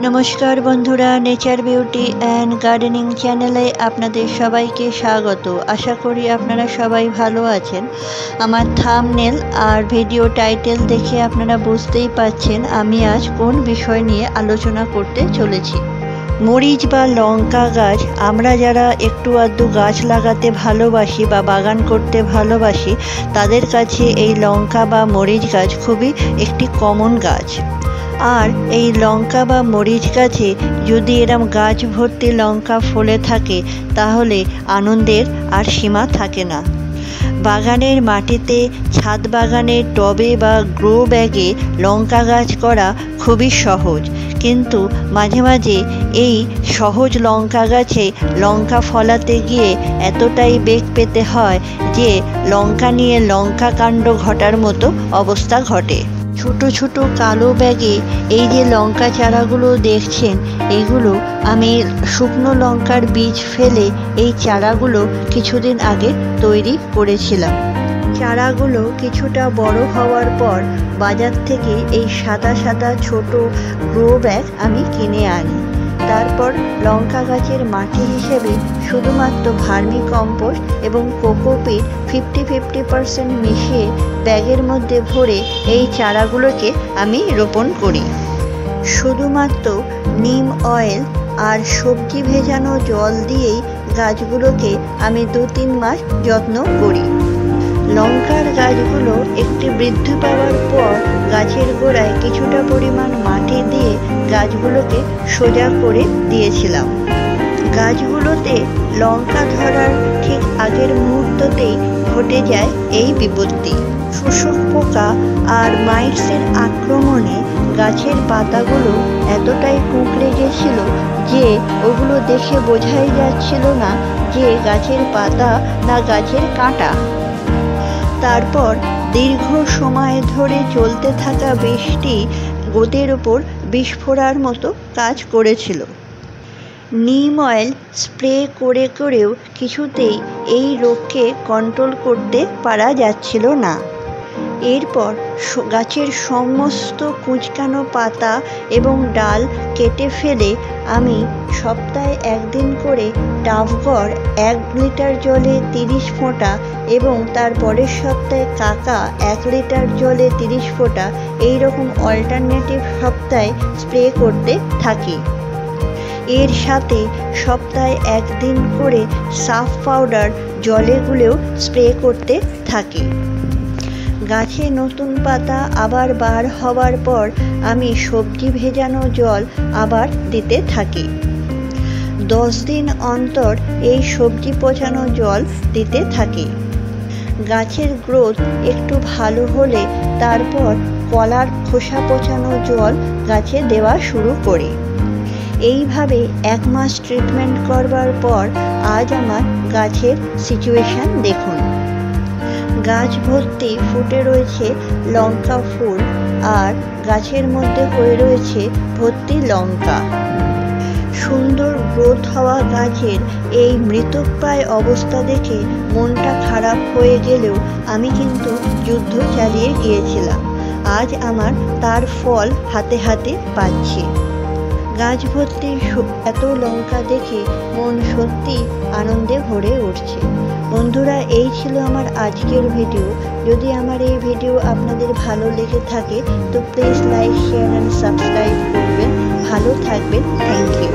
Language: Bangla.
नमस्कार बंधुरा नेचार बिউটি एंड गार्डनिंग चैनेले आपनादेर सबाइके स्वागत। आशा करी आपनारा सबाई भालो आछेन। आमार थाम्बनेल और भिडियो टाइटेल देखे आपनारा बुझतेई पारछेन आमी आज कोन विषय निये आलोचना करते चलेछि। मरीच बा लंका गाछ आमरा जारा एकटू आधटू गाछ लागाते भालोबासी बा बागान करते भालोबासी तादेर काछे एई लंका बा मरीच गाछ खुबই एकटी कमन गाछ। और এই লঙ্কা বা মরিচ গাছে যদি এরম গাছ ভর্তি লঙ্কা ফলে থাকে তাহলে আনন্দের আর সীমা থাকে না। বাগানের মাটিতে ছাদ বাগানের টবে বা গ্রো ব্যাগে লঙ্কা গাছ করা খুবই সহজ, কিন্তু মাঝে মাঝে এই সহজ লঙ্কা গাছে লঙ্কা ফলাতে গিয়ে এতটাই বেগ পেতে হয় যে লঙ্কা নিয়ে লঙ্কা কাণ্ড ঘটার মতো অবস্থা ঘটে। ছোটো ছোটো কালো ব্যাগে এই যে লঙ্কা চারাগুলো দেখছেন এইগুলো আমি শুকনো লঙ্কার বীজ ফেলে এই চারাগুলো কিছুদিন আগে তৈরি করেছিলাম। চারাগুলো কিছুটা বড় হওয়ার পর বাজার থেকে এই সাদা সাদা ছোট গ্রো ব্যাগ আমি কিনে আনি। তারপর লঙ্কা গাছের মাটি হিসেবে শুধুমাত্র ভার্মি কম্পোস্ট এবং কোকোপিট 50-50% মিশিয়ে ব্যাগের মধ্যে ভরে এই চারাগুলোকে আমি রোপণ করি। শুধুমাত্র নিম অয়েল আর সবজি ভেজানো জল দিয়েই গাছগুলোকে আমি 2-3 মাস যত্ন করি। লঙ্কার গাছগুলো একটি বৃদ্ধি পাওয়ার পর গাছের গোড়ায় কিছুটা পরিমাণ মাটি দিয়ে গাছগুলোকে সোজা করে দিয়েছিলাম। গাছগুলোতে লঙ্কা ধরার ঠিক আগের মুহূর্ততেই ঘটে যায় এই বিপত্তি। শোষক পোকা আর মাইটসের আক্রমণে গাছের পাতাগুলো এতটাই কুঁকড়ে গেছিল যে ওগুলো দেখে বোঝাই যাচ্ছিল না যে গাছের পাতা না গাছের কাঁটা। তারপর দীর্ঘ সময় ধরে চলতে থাকা বৃষ্টি গোদের ওপর বিস্ফোরার মতো কাজ করেছিল। নিম অয়েল স্প্রে করে করেও কিছুতেই এই রোগকে কন্ট্রোল করতে পারা যাচ্ছিল না। এরপর গাছের সমস্ত কুঁচকানো পাতা এবং ডাল কেটে ফেলে আমি সপ্তাহে একদিন করে ডাভগড় 1 লিটার জলে 30 ফোঁটা এবং তার পরের সপ্তাহে কাকা 1 লিটার জলে 30 ফোঁটা এইরকম অল্টারনেটিভ সপ্তাহে স্প্রে করতে থাকি। এর সাথে সপ্তাহে একদিন করে সাফ পাউডার জলে গুলেও স্প্রে করতে থাকি। গাছে নতুন পাতা আবার বার হওয়ার পর আমি সবজি ভেজানো জল আবার দিতে থাকি। 10 দিন অন্তর এই সবজি পচানো জল দিতে থাকি। গাছের গ্রোথ একটু ভালো হলে তারপর কলার খোসা পচানো জল গাছে দেওয়া শুরু করি। এইভাবে 1 মাস ট্রিটমেন্ট করবার পর আজ আমার গাছের সিচুয়েশন দেখুন। গাছ ভর্তি ফুটে রয়েছে লঙ্কা ফুল আর গাছের মধ্যে হয়ে রয়েছে ভর্তি লঙ্কা। সুন্দর গ্রোথ হওয়া গাছের এই মৃতপ্রায় অবস্থা দেখে মনটা খারাপ হয়ে গেলেও আমি কিন্তু যুদ্ধ চালিয়ে গিয়েছিলাম। আজ আমার তার ফল হাতে হাতে পাচ্ছি। গাছ ভর্তি এত লঙ্কা দেখে মন সত্যি আনন্দে ভরে উঠছে। বন্ধুরা, এই ছিল আমার আজকের ভিডিও। যদি আমার এই ভিডিও আপনাদের ভালো লেগে থাকে তো please like, share and subscribe করবেন। ভালো থাকবেন। Thank you.